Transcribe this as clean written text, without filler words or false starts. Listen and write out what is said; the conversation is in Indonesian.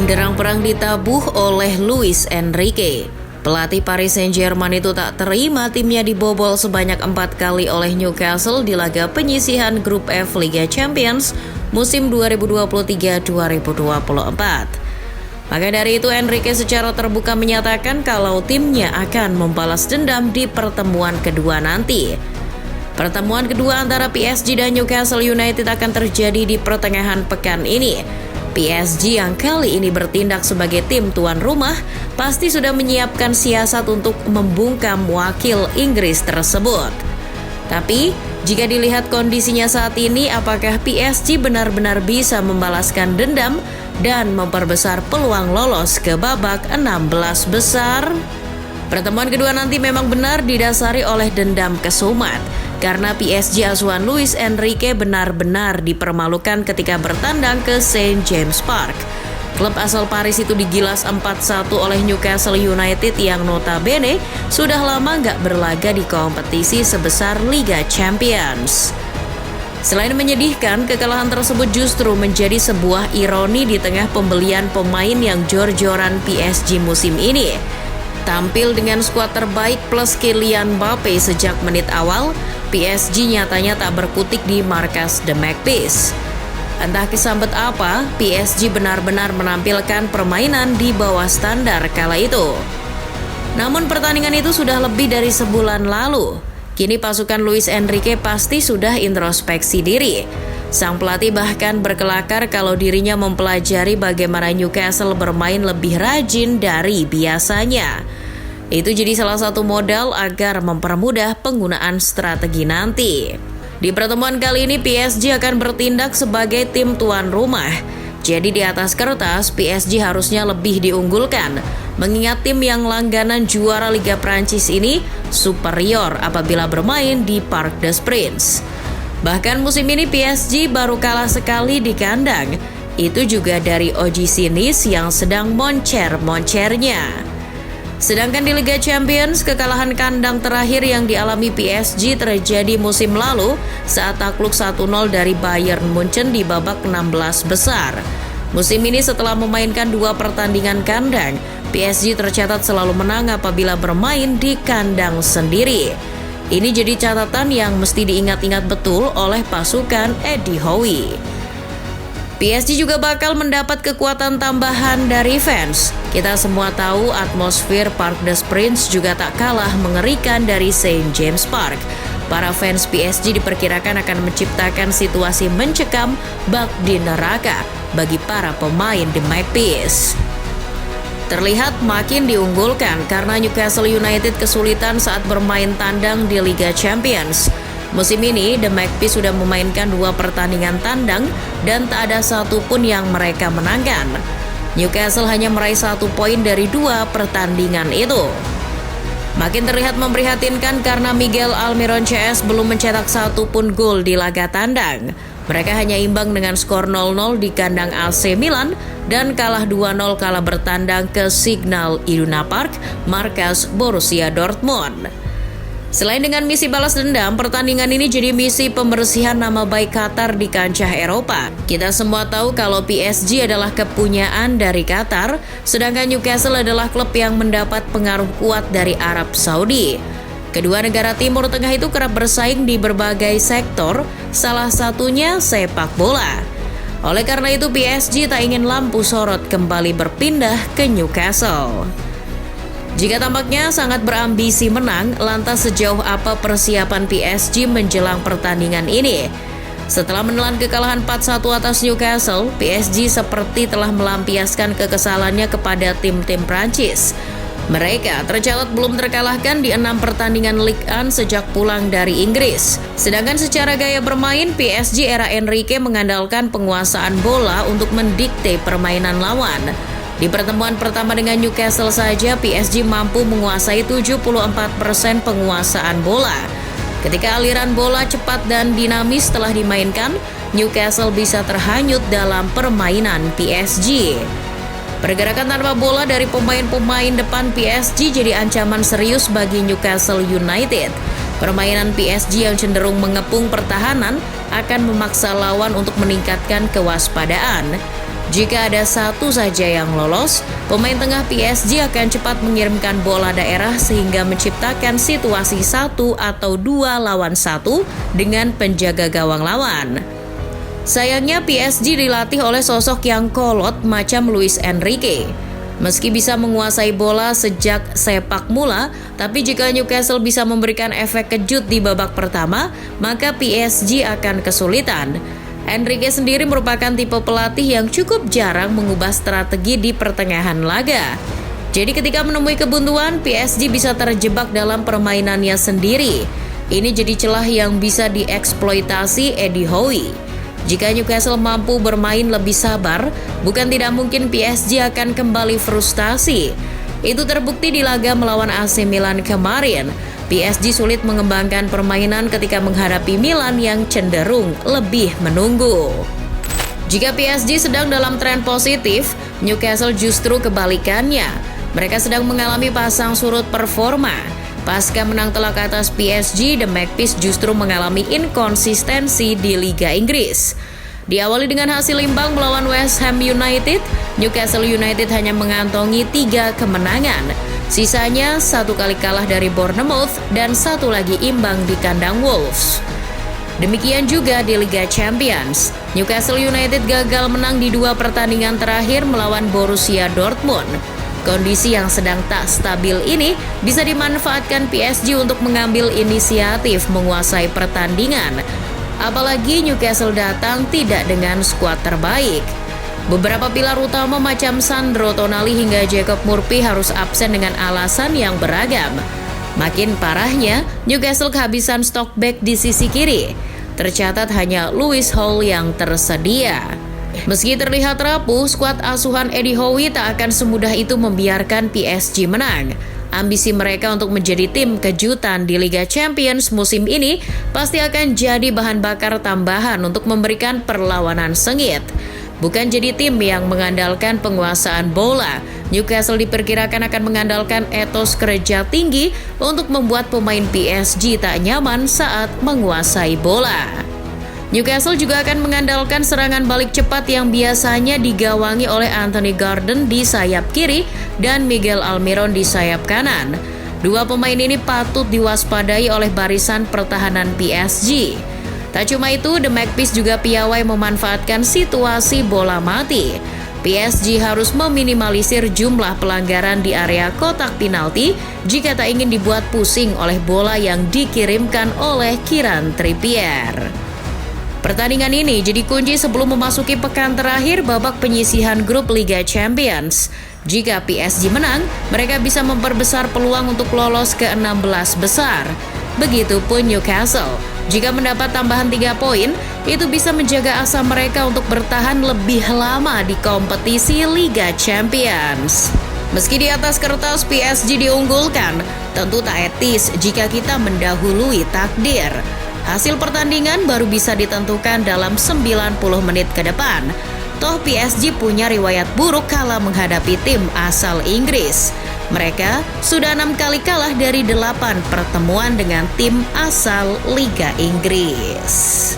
Genderang perang ditabuh oleh Luis Enrique. Pelatih Paris Saint-Germain itu tak terima timnya dibobol sebanyak 4 kali oleh Newcastle di laga penyisihan Grup F Liga Champions musim 2023-2024. Maka dari itu Enrique secara terbuka menyatakan kalau timnya akan membalas dendam di pertemuan kedua nanti. Pertemuan kedua antara PSG dan Newcastle United akan terjadi di pertengahan pekan ini. PSG yang kali ini bertindak sebagai tim tuan rumah pasti sudah menyiapkan siasat untuk membungkam wakil Inggris tersebut. Tapi, jika dilihat kondisinya saat ini, apakah PSG benar-benar bisa membalaskan dendam dan memperbesar peluang lolos ke babak 16 besar? Pertemuan kedua nanti memang benar didasari oleh dendam kesumat, karena PSG asuhan Luis Enrique benar-benar dipermalukan ketika bertandang ke St. James Park. Klub asal Paris itu digilas 4-1 oleh Newcastle United yang notabene sudah lama nggak berlaga di kompetisi sebesar Liga Champions. Selain menyedihkan, kekalahan tersebut justru menjadi sebuah ironi di tengah pembelian pemain yang jor-joran PSG musim ini. Tampil dengan skuad terbaik plus Kylian Mbappe sejak menit awal, PSG nyatanya tak berkutik di markas The Magpies. Entah kesambet apa, PSG benar-benar menampilkan permainan di bawah standar kala itu. Namun pertandingan itu sudah lebih dari sebulan lalu. Kini pasukan Luis Enrique pasti sudah introspeksi diri. Sang pelatih bahkan berkelakar kalau dirinya mempelajari bagaimana Newcastle bermain lebih rajin dari biasanya. Itu jadi salah satu modal agar mempermudah penggunaan strategi nanti. Di pertemuan kali ini PSG akan bertindak sebagai tim tuan rumah. Jadi di atas kertas PSG harusnya lebih diunggulkan, mengingat tim yang langganan juara Liga Prancis ini superior apabila bermain di Parc des Princes. Bahkan musim ini PSG baru kalah sekali di kandang. Itu juga dari OGC Nice yang sedang moncer-moncernya. Sedangkan di Liga Champions, kekalahan kandang terakhir yang dialami PSG terjadi musim lalu saat takluk 1-0 dari Bayern Munchen di babak 16 besar. Musim ini setelah memainkan 2 pertandingan kandang, PSG tercatat selalu menang apabila bermain di kandang sendiri. Ini jadi catatan yang mesti diingat-ingat betul oleh pasukan Eddie Howe. PSG juga bakal mendapat kekuatan tambahan dari fans. Kita semua tahu atmosfer Parc des Princes juga tak kalah mengerikan dari St. James Park. Para fans PSG diperkirakan akan menciptakan situasi mencekam bak di neraka bagi para pemain The Magpies. Terlihat makin diunggulkan karena Newcastle United kesulitan saat bermain tandang di Liga Champions. Musim ini, The Magpies sudah memainkan 2 pertandingan tandang dan tak ada satupun yang mereka menangkan. Newcastle hanya meraih 1 poin dari 2 pertandingan itu. Makin terlihat memprihatinkan karena Miguel Almiron CS belum mencetak satupun gol di laga tandang. Mereka hanya imbang dengan skor 0-0 di kandang AC Milan dan kalah 2-0 kala bertandang ke Signal Iduna Park, markas Borussia Dortmund. Selain dengan misi balas dendam, pertandingan ini jadi misi pembersihan nama baik Qatar di kancah Eropa. Kita semua tahu kalau PSG adalah kepunyaan dari Qatar, sedangkan Newcastle adalah klub yang mendapat pengaruh kuat dari Arab Saudi. Kedua negara Timur Tengah itu kerap bersaing di berbagai sektor, salah satunya sepak bola. Oleh karena itu PSG tak ingin lampu sorot kembali berpindah ke Newcastle. Jika tampaknya sangat berambisi menang, lantas sejauh apa persiapan PSG menjelang pertandingan ini? Setelah menelan kekalahan 4-1 atas Newcastle, PSG seperti telah melampiaskan kekesalannya kepada tim-tim Prancis. Mereka tercatat belum terkalahkan di 6 pertandingan Ligue 1 sejak pulang dari Inggris. Sedangkan secara gaya bermain, PSG era Enrique mengandalkan penguasaan bola untuk mendikte permainan lawan. Di pertemuan pertama dengan Newcastle saja, PSG mampu menguasai 74% penguasaan bola. Ketika aliran bola cepat dan dinamis telah dimainkan, Newcastle bisa terhanyut dalam permainan PSG. Pergerakan tanpa bola dari pemain-pemain depan PSG jadi ancaman serius bagi Newcastle United. Permainan PSG yang cenderung mengepung pertahanan akan memaksa lawan untuk meningkatkan kewaspadaan. Jika ada satu saja yang lolos, pemain tengah PSG akan cepat mengirimkan bola daerah sehingga menciptakan situasi 1 atau 2 lawan 1 dengan penjaga gawang lawan. Sayangnya PSG dilatih oleh sosok yang kolot macam Luis Enrique. Meski bisa menguasai bola sejak sepak mula, tapi jika Newcastle bisa memberikan efek kejut di babak pertama, maka PSG akan kesulitan. Enrique sendiri merupakan tipe pelatih yang cukup jarang mengubah strategi di pertengahan laga. Jadi ketika menemui kebuntuan, PSG bisa terjebak dalam permainannya sendiri. Ini jadi celah yang bisa dieksploitasi Eddie Howe. Jika Newcastle mampu bermain lebih sabar, bukan tidak mungkin PSG akan kembali frustasi. Itu terbukti di laga melawan AC Milan kemarin. PSG sulit mengembangkan permainan ketika menghadapi Milan yang cenderung lebih menunggu. Jika PSG sedang dalam tren positif, Newcastle justru kebalikannya. Mereka sedang mengalami pasang surut performa. Pasca menang telak atas PSG, The Magpies justru mengalami inkonsistensi di Liga Inggris. Diawali dengan hasil imbang melawan West Ham United, Newcastle United hanya mengantongi 3 kemenangan. Sisanya 1 kali kalah dari Bournemouth dan 1 lagi imbang di kandang Wolves. Demikian juga di Liga Champions. Newcastle United gagal menang di 2 pertandingan terakhir melawan Borussia Dortmund. Kondisi yang sedang tak stabil ini bisa dimanfaatkan PSG untuk mengambil inisiatif menguasai pertandingan. Apalagi Newcastle datang tidak dengan skuad terbaik. Beberapa pilar utama macam Sandro Tonali hingga Jacob Murphy harus absen dengan alasan yang beragam. Makin parahnya, Newcastle kehabisan stok back di sisi kiri. Tercatat hanya Lewis Hall yang tersedia. Meski terlihat rapuh, skuad asuhan Eddie Howe tak akan semudah itu membiarkan PSG menang. Ambisi mereka untuk menjadi tim kejutan di Liga Champions musim ini pasti akan jadi bahan bakar tambahan untuk memberikan perlawanan sengit. Bukan jadi tim yang mengandalkan penguasaan bola, Newcastle diperkirakan akan mengandalkan etos kerja tinggi untuk membuat pemain PSG tak nyaman saat menguasai bola. Newcastle juga akan mengandalkan serangan balik cepat yang biasanya digawangi oleh Anthony Gordon di sayap kiri dan Miguel Almiron di sayap kanan. 2 pemain ini patut diwaspadai oleh barisan pertahanan PSG. Tak cuma itu, The Magpies juga piawai memanfaatkan situasi bola mati. PSG harus meminimalisir jumlah pelanggaran di area kotak penalti jika tak ingin dibuat pusing oleh bola yang dikirimkan oleh Kieran Trippier. Pertandingan ini jadi kunci sebelum memasuki pekan terakhir babak penyisihan grup Liga Champions. Jika PSG menang, mereka bisa memperbesar peluang untuk lolos ke 16 besar. Begitupun Newcastle. Jika mendapat tambahan 3 poin, itu bisa menjaga asa mereka untuk bertahan lebih lama di kompetisi Liga Champions. Meski di atas kertas PSG diunggulkan, tentu tak etis jika kita mendahului takdir. Hasil pertandingan baru bisa ditentukan dalam 90 menit ke depan. Toh PSG punya riwayat buruk kala menghadapi tim asal Inggris. Mereka sudah 6 kali kalah dari 8 pertemuan dengan tim asal Liga Inggris.